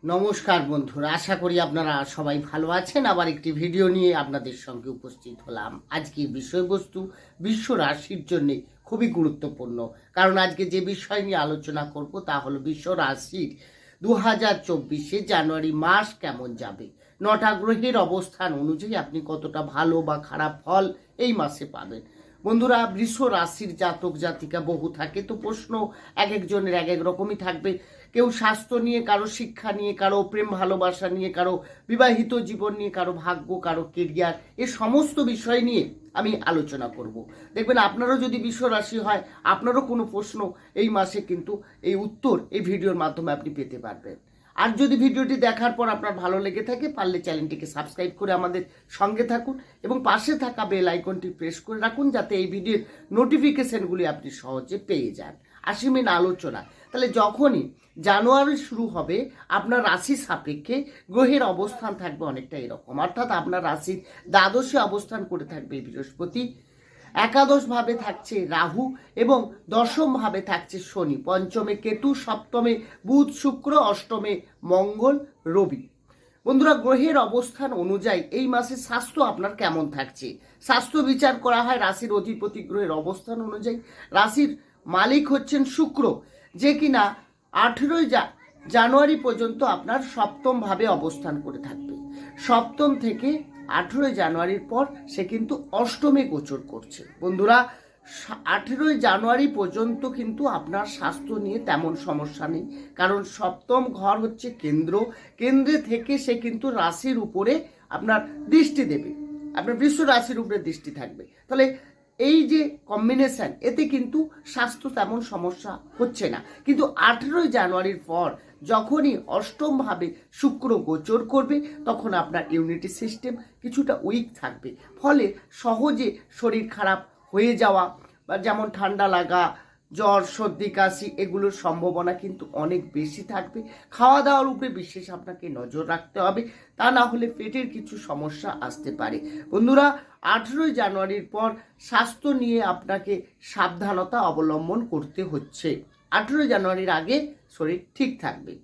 নমস্কার বন্ধুরা, আশা করি আপনারা সবাই ভালো আছেন। আবার একটি ভিডিও নিয়ে আপনাদের সঙ্গে উপস্থিত হলাম। আজকে বিষয়বস্তু বিশ্ব রাশির জন্য খুবই গুরুত্বপূর্ণ, কারণ আজকে যে বিষয় নিয়ে আলোচনা করব তা হলো বিশ্ব রাশির 2024 জানুয়ারি মাস কেমন যাবে। 9টা গ্রহের অবস্থান অনুযায়ী আপনি কতটা ভালো বা খারাপ ফল এই মাসে পাবেন। বন্ধুরা, বৃষ রাশির জাতক জাতিকা বহু থাকে, তো প্রশ্ন এক একজনের এক এক রকমই থাকবে। কেউ স্বাস্থ্য নিয়ে, কারো শিক্ষা নিয়ে, কারো প্রেম ভালোবাসা নিয়ে, কারো বিবাহিত জীবন নিয়ে, কারো ভাগ্য, কারো কেরিয়ার, এ সমস্ত বিষয় নিয়ে আমি আলোচনা করব। দেখবেন আপনারও যদি বৃষ রাশি হয়, আপনারও কোনো প্রশ্ন এই মাসে কিন্তু এই উত্তর এই ভিডিওর মাধ্যমে আপনি পেতে পারবেন। আর যদি ভিডিওটি দেখার পর আপনার ভালো লেগে থাকে, পারলে চ্যানেলটিকে সাবস্ক্রাইব করে আমাদের সঙ্গে থাকুন এবং পাশে থাকা বেল আইকনটি প্রেস করে রাখুন, যাতে এই ভিডিওর নোটিফিকেশনগুলি আপনি সহজে পেয়ে যান। আসি মেন আলোচনা। তাহলে যখনই জানুয়ারি শুরু হবে, আপনার রাশি সাপেক্ষে গ্রহের অবস্থান থাকবে অনেকটা এরকম। অর্থাৎ আপনার রাশির দ্বাদশে অবস্থান করে থাকবে বৃহস্পতি, একাদশ ভাবে থাকছে রাহু এবং দশম ভাবে থাকছে শনি, পঞ্চমে কেতু, সপ্তমে বুধ, শুক্র, অষ্টমে মঙ্গল, রবি। বন্ধুরা, গ্রহের অবস্থান অনুযায়ী এই মাসে স্বাস্থ্য আপনার কেমন থাকছে। স্বাস্থ্য বিচার করা হয় রাশির অধিপতি গ্রহের অবস্থান অনুযায়ী। রাশির মালিক হচ্ছেন শুক্র, যে কিনা 18 জানুয়ারি পর্যন্ত আপনার সপ্তম ভাবে অবস্থান করে থাকবে। সপ্তম থেকে 18 জানুয়ারির পর সে কিন্তু অষ্টমে গোচর করছে। বন্ধুরা, 18 জানুয়ারি পর্যন্ত কিন্তু আপনার স্বাস্থ্য নিয়ে তেমন সমস্যা নেই, কারণ সপ্তম ঘর হচ্ছে কেন্দ্রে থেকে সে কিন্তু রাশির উপরে আপনার দৃষ্টি দেবে, আপনার বৃষ রাশির উপরে দৃষ্টি থাকবে। তাহলে এই যে কম্বিনেশন, এতে কিন্তু স্বাস্থ্য তেমন সমস্যা হচ্ছে না। কিন্তু 18 জানুয়ারির পর যখনই অষ্টম ভাবে শুক্র গোচর করবে, তখন আপনার ইমিউনিটি সিস্টেম কিছুটা উইক থাকবে, ফলে সহজে শরীর খারাপ হয়ে যাওয়া বা যেমন ঠান্ডা লাগা, জ্বর, সর্দি, কাশি, এগুলোর সম্ভাবনা কিন্তু অনেক বেশি থাকবে। খাওয়া দাওয়ার উপরে বিশেষ আপনাকে নজর রাখতে হবে, তা না হলে পেটের কিছু সমস্যা আসতে পারে। বন্ধুরা, 18 জানুয়ারির পর স্বাস্থ্য নিয়ে আপনাকে সাবধানতা অবলম্বন করতে হচ্ছে। 18 জানুয়ারির আগে শরীর ঠিক থাকবে।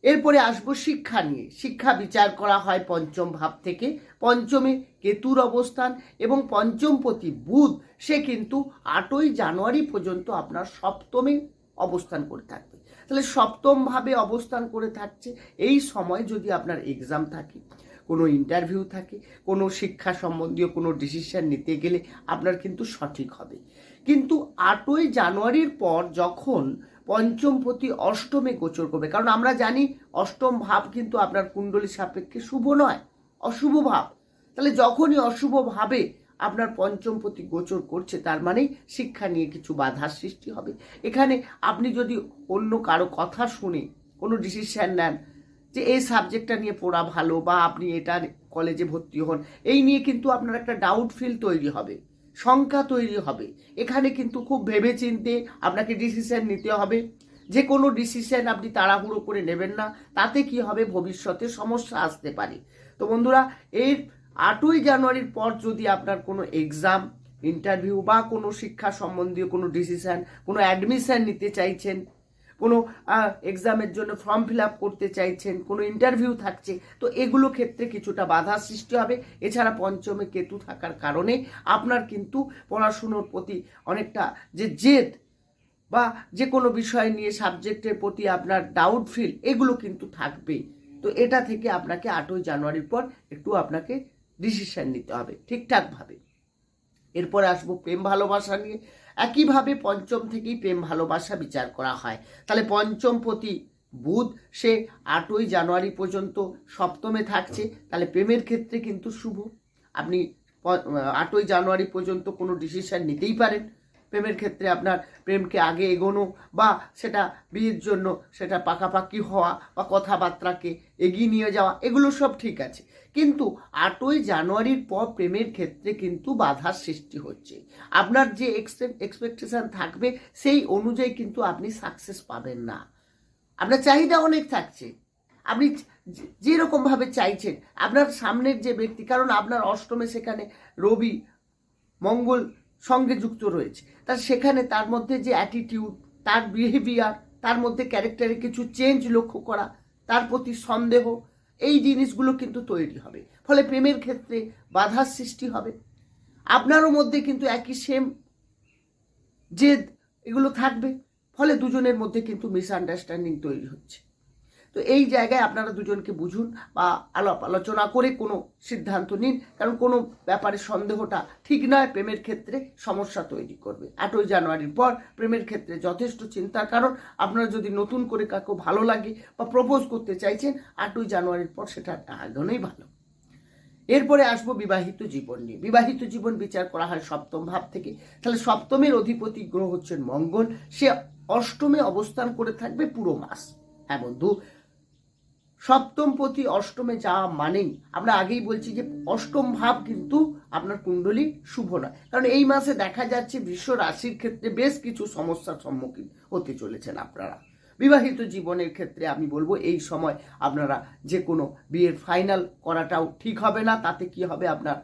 এরপরে আসবো শিক্ষা নিয়ে। শিক্ষা বিচার করা হয় পঞ্চম ভাব থেকে। পঞ্চমে কেতুর অবস্থান এবং পঞ্চমপতি বুধ সে কিন্তু 8ই জানুয়ারি পর্যন্ত আপনার সপ্তমে অবস্থান করে থাকবে। তাহলে সপ্তম ভাবে অবস্থান করে থাকছে। এই সময় যদি আপনার এক্সাম থাকে, কোনো ইন্টারভিউ থাকে, কোনো শিক্ষা সম্বন্ধীয় কোনো ডিসিশন নিতে গেলে আপনার কিন্তু সঠিক হবে। কিন্তু 8ই জানুয়ারির পর যখন পঞ্চমপতি অষ্টমে গোচর করবে, কারণ আমরা জানি অষ্টম ভাব কিন্তু আপনার কুণ্ডলী সাপেক্ষে শুভ নয়, অশুভ ভাব। তাহলে যখনই অশুভ ভাবে আপনার পঞ্চমপতি গোচর করছে, তার মানে শিক্ষা নিয়ে কিছু বাধার সৃষ্টি হবে। এখানে আপনি যদি অন্য কারো কথা শুনে কোনো ডিসিশন নেন যে এই সাবজেক্টটা নিয়ে পড়া ভালো, বা আপনি এটার কলেজে ভর্তি হন, এই নিয়ে কিন্তু আপনার একটা ডাউট ফিল তৈরি হবে, শঙ্কা তৈরি হবে। এখানে কিন্তু খুব ভেবে চিন্তে আপনাকে ডিসিশন নিতে হবে। যে কোনো ডিসিশন আপনি তাড়াহুড়ো করে নেবেন না, তাতে কি হবে, ভবিষ্যতে সমস্যা আসতে পারে। তো বন্ধুরা, এর 8ই জানুয়ারির পর যদি আপনার কোনো এক্সাম, ইন্টারভিউ বা কোনো শিক্ষা সম্বন্ধীয় কোনো ডিসিশন, কোনো অ্যাডমিশন নিতে চাইছেন, কোনো এক্সামের জন্য ফর্ম ফিল আপ করতে চাইছেন, কোনো ইন্টারভিউ থাকছে, তো এগুলো ক্ষেত্রে কিছুটা বাধা সৃষ্টি হবে। এছাড়া পঞ্চমে কেতু থাকার কারণে আপনার কিন্তু পড়াশুনোর প্রতি অনেকটা যে জেদ বা যে কোনো বিষয় নিয়ে সাবজেক্টের প্রতি আপনার ডাউট ফিল, এগুলো কিন্তু থাকবে। তো এটা থেকে আপনাকে 8ই জানুয়ারির পর একটু আপনাকে ডিসিশন নিতে হবে ঠিকঠাকভাবে। এরপরে আসবো প্রেম ভালোবাসা নিয়ে। একইভাবে পঞ্চম থেকেই প্রেম ভালোবাসা বিচার করা হয়। তাহলে পঞ্চমপতি বুধ সে 8ই জানুয়ারি পর্যন্ত সপ্তমে থাকছে, তাহলে প্রেমের ক্ষেত্রে কিন্তু শুভ। আপনি 8ই জানুয়ারি পর্যন্ত কোনো ডিসিশন নিতেই পারেন। প্রেমের ক্ষেত্রে আপনার প্রেমকে আগে এগোনো বা সেটা বিয়ের জন্য সেটা পাকাপাকি হওয়া বা কথাবার্তাকে এগিয়ে নিয়ে যাওয়া, এগুলো সব ঠিক আছে। কিন্তু 8ই জানুয়ারির পর প্রেমের ক্ষেত্রে কিন্তু বাধার সৃষ্টি হচ্ছে। আপনার যে এক্সপেকটেশন থাকবে সেই অনুযায়ী কিন্তু আপনি সাকসেস পাবেন না। আপনার চাহিদা অনেক থাকছে, আপনি যেরকমভাবে চাইছেন আপনার সামনের যে ব্যক্তি, কারণ আপনার অষ্টমে সেখানে রবি, মঙ্গল সঙ্গে যুক্ত রয়েছে, তার সেখানে তার মধ্যে যে অ্যাটিটিউড, তার বিহেভিয়ার, তার মধ্যে ক্যারেক্টারে কিছু চেঞ্জ লক্ষ্য করা তার প্রতি সন্দেহ, এই জিনিসগুলো কিন্তু তৈরি হবে। ফলে প্রেমের ক্ষেত্রে বাধার সৃষ্টি হবে। আপনারও মধ্যে কিন্তু একই সেম জেদ এগুলো থাকবে। ফলে দুজনের মধ্যে কিন্তু মিসআন্ডারস্ট্যান্ডিং তৈরি হচ্ছে। তো এই জায়গায় আপনারা দুজনকে বুঝুন বা আলোচনা করে কোনো সিদ্ধান্ত নিন, কারণ কোনো ব্যাপারে সন্দেহটা ঠিক নয়, প্রেমের ক্ষেত্রে সমস্যা তৈরি করবে। 8ই জানুয়ারির পর প্রেমের ক্ষেত্রে যথেষ্ট চিন্তার কারণ। আপনারা যদি নতুন করে কাউকে ভালো লাগে বা প্রপোজ করতে চাইছেন, 8ই জানুয়ারির পর সেটা আগানোই ভালো। এরপরে আসবো বিবাহিত জীবন নিয়ে। বিবাহিত জীবন বিচার করা হয় সপ্তম ভাব থেকে। তাহলে সপ্তমের অধিপতি গ্রহ হচ্ছেন মঙ্গল, সে অষ্টমে অবস্থান করে থাকবে পুরো মাস। হ্যাঁ বন্ধু, সপ্তম পতি অষ্টমে যাওয়া মানেই আমরা আগেই বলছি যে অষ্টম ভাব কিন্তু আপনার কুণ্ডলী শুভ নয়, কারণ এই মাসে দেখা যাচ্ছে বৃষ রাশির ক্ষেত্রে বেশ কিছু সমস্যার সম্মুখীন হতে চলেছেন আপনারা। বিবাহিত জীবনের ক্ষেত্রে আমি বলবো এই সময় আপনারা যে কোনো বিয়ের ফাইনাল করাটাও ঠিক হবে না। তাতে কি হবে, আপনার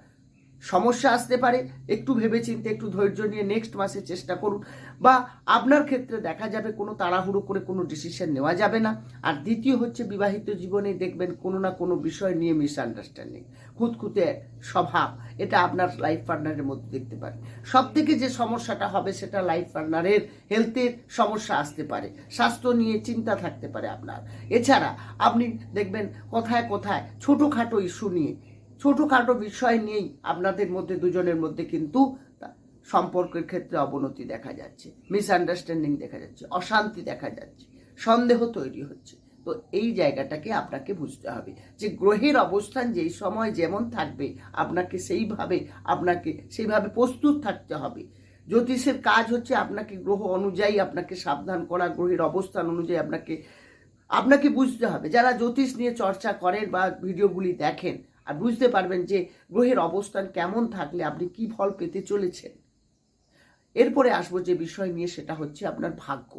সমস্যা আসতে পারে। একটু ভেবেচিন্তে, একটু ধৈর্য নিয়ে নেক্সট মাসে চেষ্টা করুন। বা আপনার ক্ষেত্রে দেখা যাবে কোনো তাড়াহুড়ো করে কোনো ডিসিশন নেওয়া যাবে না। আর দ্বিতীয় হচ্ছে, বিবাহিত জীবনে দেখবেন কোনো না কোনো বিষয় নিয়ে মিসআন্ডারস্ট্যান্ডিং, খুঁতখুঁতে স্বভাব, এটা আপনার লাইফ পার্টনারের মধ্যে দেখতে পারেন। সব থেকে যে সমস্যাটা হবে সেটা লাইফ পার্টনারের হেলথের সমস্যা আসতে পারে, স্বাস্থ্য নিয়ে চিন্তা থাকতে পারে আপনার। এছাড়া আপনি দেখবেন কোথায় কোথায় ছোটোখাটো ইস্যু নিয়ে, ছোটোখাটো বিষয় নিয়েই আপনাদের মধ্যে দুজনের মধ্যে কিন্তু সম্পর্কের ক্ষেত্রে অবনতি দেখা যাচ্ছে, মিসআন্ডারস্ট্যান্ডিং দেখা যাচ্ছে, অশান্তি দেখা যাচ্ছে, সন্দেহ তৈরি হচ্ছে। তো এই জায়গাটাকে আপনাকে বুঝতে হবে যে গ্রহের অবস্থান যেই সময় যেমন থাকবে আপনাকে সেইভাবে প্রস্তুত থাকতে হবে। জ্যোতিষের কাজ হচ্ছে আপনাকে গ্রহ অনুযায়ী আপনাকে সাবধান করা, গ্রহের অবস্থান অনুযায়ী আপনাকে বুঝতে হবে। যারা জ্যোতিষ নিয়ে চর্চা করেন বা ভিডিওগুলি দেখেন, আর বুঝতে পারবেন যে গ্রহের অবস্থান কেমন থাকলে আপনি কি ফল পেতে চলেছেন। এরপরে আসবো যে বিষয় নিয়ে, সেটা হচ্ছে আপনার ভাগ্য।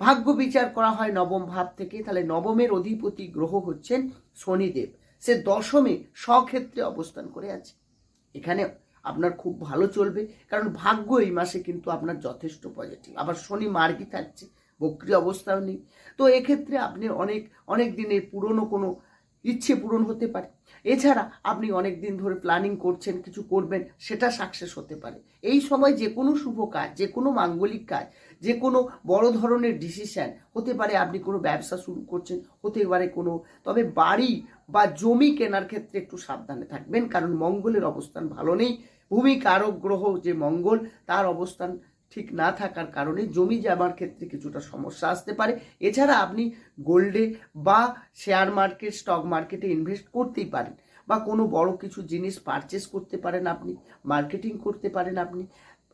ভাগ্য বিচার করা হয় নবম ভাব থেকে। তাহলে নবমের অধিপতি গ্রহ হচ্ছেন শনিদেব, সে দশমে স্বক্ষেত্রে অবস্থান করে আছে। এখানে আপনার খুব ভালো চলবে, কারণ ভাগ্য এই মাসে কিন্তু আপনার যথেষ্ট পজিটিভ। আবার শনি মার্গী থাকছে, বক্রী অবস্থাও নেই। তো এক্ষেত্রে আপনি অনেক দিনের পুরনো কোনো ইচ্ছে পূরণ হতে পারে। এছাড়া আপনি অনেক দিন ধরে প্ল্যানিং করছেন, কিছু করবেন, সেটা সাকসেস হতে পারে। এই সময় যে কোনো শুভ কাজ, যে কোনো মাঙ্গলিক কাজ, যে কোনো বড় ধরনের ডিসিশন হতে পারে। আপনি কোনো ব্যবসা শুরু করছেন, হতে পারে তবে বাড়ি বা জমি কেনার ক্ষেত্রে একটু সাবধানে থাকবেন, কারণ মঙ্গলের অবস্থান ভালো নেই। ভূমি কারক গ্রহ যে মঙ্গল, তার অবস্থান ঠিক না থাকার কারণে জমি জমার ক্ষেত্রে কিছুটা সমস্যা আসতে পারে। এছাড়া আপনি গোল্ডে বা শেয়ার মার্কেট, স্টক মার্কেটে ইনভেস্ট করতেই পারেন, বা কোনো বড় কিছু জিনিস পারচেস করতে পারেন, আপনি মার্কেটিং করতে পারেন। আপনি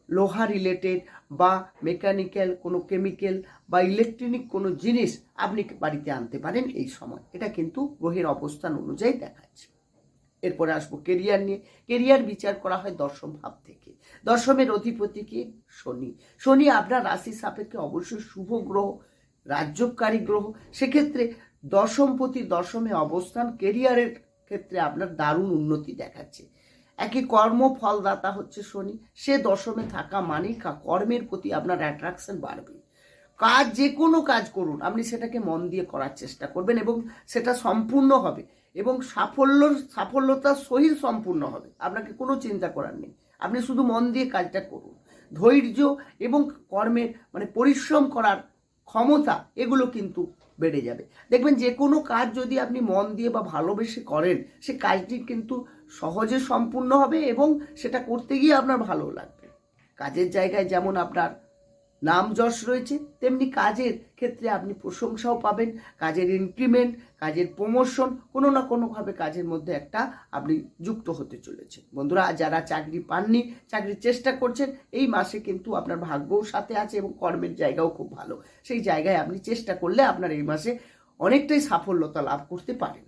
লোহা রিলেটেড বা মেকানিক্যাল কোনো কেমিক্যাল বা ইলেকট্রনিক কোনো জিনিস আপনি বাড়িতে আনতে পারেন এই সময়। এটা কিন্তু গ্রহের অবস্থান অনুযায়ী দেখাচ্ছে। এরপরে আসবো কেরিয়ার নিয়ে। কেরিয়ার বিচার করা হয় দশম ভাব থেকে। দশমের অধিপতি কি? শনি। শনি আপনার রাশি সাপেক্ষে অবশ্যই শুভ গ্রহ, রাজ্যকারী গ্রহ। সেক্ষেত্রে দশমপতি দশমে অবস্থান কেরিয়ারের ক্ষেত্রে আপনার দারুণ উন্নতি দেখাচ্ছে। একই কর্ম ফলদাতা হচ্ছে শনি, সে দশমে থাকা মানেই কর্মের প্রতি আপনার অ্যাট্রাকশন বাড়বে। কাজ, যে কোনো কাজ করুন, আপনি সেটাকে মন দিয়ে করার চেষ্টা করবেন এবং সেটা সম্পূর্ণ হবে এবং সাফল্যতার সহিত সম্পূর্ণ হবে। আপনাকে কোনো চিন্তা করার নেই, আপনি শুধু মন দিয়ে কাজটা করুন। ধৈর্য এবং কর্মের পরিশ্রম করার ক্ষমতা, এগুলো কিন্তু বেড়ে যাবে। দেখবেন যে কোনো কাজ যদি আপনি মন দিয়ে বা ভালোবেসে করেন, সে কাজটি কিন্তু সহজে সম্পূর্ণ হবে এবং সেটা করতে গিয়ে আপনার ভালো লাগবে। কাজের জায়গায় যেমন আপনার নাম যশ রয়েছে, তেমনি কাজের ক্ষেত্রে আপনি প্রশংসাও পাবেন, কাজের ইনক্রিমেন্ট, কাজের প্রমোশন, কোনো না কোনোভাবে কাজের মধ্যে একটা আপনি যুক্ত হতে চলেছে। বন্ধুরা, যারা চাকরি পাননি, চাকরির চেষ্টা করছেন, এই মাসে কিন্তু আপনার ভাগ্যও সাথে আছে এবং কর্মের জায়গাও খুব ভালো। সেই জায়গায় আপনি চেষ্টা করলে আপনার এই মাসে অনেকটাই সাফল্যতা লাভ করতে পারেন।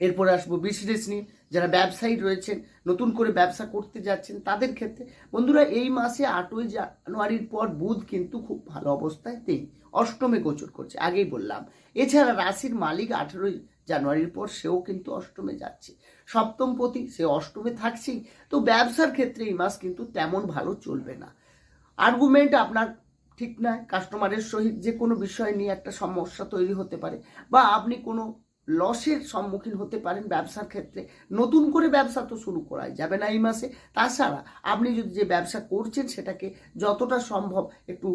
এরপরে আসবো বিজনেস নিয়ে। যারা ব্যবসায়ী রয়েছেন, নতুন করে ব্যবসা করতে যাচ্ছেন, তাদের ক্ষেত্রে বন্ধুরা এই মাসে 8ই জানুয়ারির পর বুধ কিন্তু খুব ভালো অবস্থায় অষ্টমে গোচর করছে, আগেই বললাম। এছাড়া রাশির মালিক 18ই জানুয়ারির পর সেও কিন্তু অষ্টমে যাচ্ছে, সপ্তমপতি সে অষ্টমে থাকছেই। তো ব্যবসার ক্ষেত্রে এই মাস কিন্তু তেমন ভালো চলবে না। আর্গুমেন্ট আপনার ঠিক নয়, কাস্টমারের সহিত যে কোনো বিষয় নিয়ে একটা সমস্যা তৈরি হতে পারে, বা আপনি কোনো লসের সম্মুখীন হতে পারেন ব্যবসার ক্ষেত্রে। নতুন করে ব্যবসা তো শুরু করা যাবে না এই মাসে। তাছাড়া আপনি যদি যে ব্যবসা করছেন সেটাকে যতটা সম্ভব একটু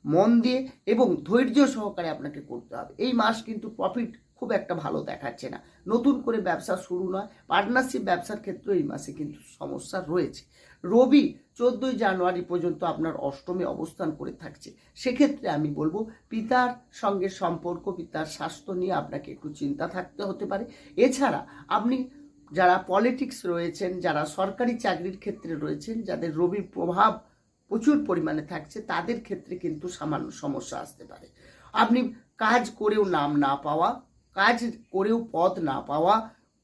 মন দিয়ে এবং ধৈর্য সহকারে আপনাকে করতে হবে। এই মাস কিন্তু প্রফিট খুব একটা ভালো দেখাচ্ছে না। নতুন করে ব্যবসা শুরু নয়, পার্টনারশিপ ব্যবসার ক্ষেত্রে এই মাসে কিন্তু সমস্যা রয়েছে। রবি 14ই জানুয়ারি পর্যন্ত আপনার অষ্টমে অবস্থান করে থাকছে। সেক্ষেত্রে আমি বলবো পিতার সঙ্গে সম্পর্ক, পিতার স্বাস্থ্য নিয়ে আপনাকে একটু চিন্তা থাকতে হতে পারে। এছাড়া আপনি যারা পলিটিক্স রয়েছেন, যারা সরকারি চাকরির ক্ষেত্রে রয়েছেন, যাদের রবির প্রভাব প্রচুর পরিমাণে থাকছে, তাদের ক্ষেত্রে কিন্তু সামান্য সমস্যা আসতে পারে। আপনি কাজ করেও নাম না পাওয়া, কাজ করেও পদ না পাওয়া,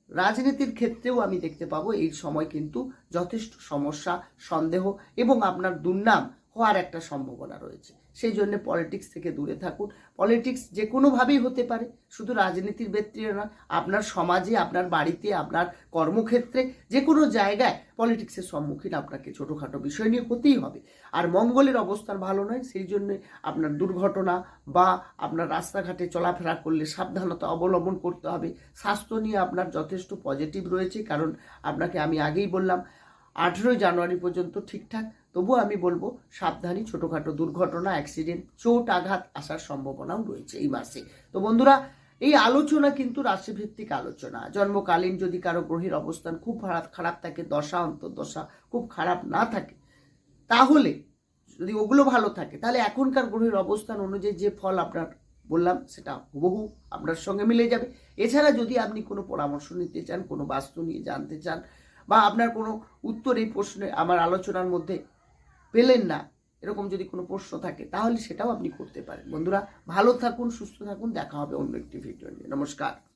রাজনীতির ক্ষেত্রেও আমি দেখতে পাবো এই সময় কিন্তু যথেষ্ট সমস্যা, সন্দেহ এবং আপনার দুর্নাম হওয়ার একটা সম্ভাবনা রয়েছে। সেই জন্য পলিটিক্স থেকে দূরে থাকুন। পলিটিক্স যে কোনোভাবেই হতে পারে, শুধু রাজনীতির ক্ষেত্রে নয়, আপনার সমাজে, আপনার বাড়িতে, আপনার কর্মক্ষেত্রে, যে কোনো জায়গায় পলিটিক্সের সম্মুখীন আপনাকে ছোটোখাটো বিষয় নিয়ে হতেই হবে। আর মঙ্গলের অবস্থান ভালো নয়, সেই জন্য আপনার দুর্ঘটনা বা আপনার রাস্তাঘাটে চলাফেরা করলে সাবধানতা অবলম্বন করতে হবে। স্বাস্থ্য নিয়ে আপনার যথেষ্ট পজিটিভ রয়েছে, কারণ আপনাকে আমি আগেই বললাম 18ই জানুয়ারি পর্যন্ত ঠিকঠাক। তবুও আমি বলবো সাবধানী, ছোটোখাটো দুর্ঘটনা, অ্যাক্সিডেন্ট, চোট আঘাত আসার সম্ভাবনাও রয়েছে এই মাসে। তো বন্ধুরা, এই আলোচনা কিন্তু রাশিভিত্তিক আলোচনা। জন্মকালীন যদি কারো গ্রহের অবস্থান খুব খারাপ থাকে, দশা অন্তর্দশা খুব খারাপ না থাকে, তাহলে যদি ওগুলো ভালো থাকে, তাহলে এখনকার গ্রহের অবস্থান অনুযায়ী যে ফল আপনার বললাম সেটা হুবহু আপনার সঙ্গে মিলে যাবে। এছাড়া যদি আপনি কোনো পরামর্শ নিতে চান, কোনো বাস্তু নিয়ে জানতে চান, বা আপনার কোনো উত্তর এই প্রশ্নে আমার আলোচনার মধ্যে পেলেন না, এরকম যদি কোনো প্রশ্ন থাকে, তাহলে সেটাও আপনি করতে পারেন। বন্ধুরা, ভালো থাকুন, সুস্থ থাকুন, দেখা হবে অন্য একটি ভিডিও নিয়ে। নমস্কার।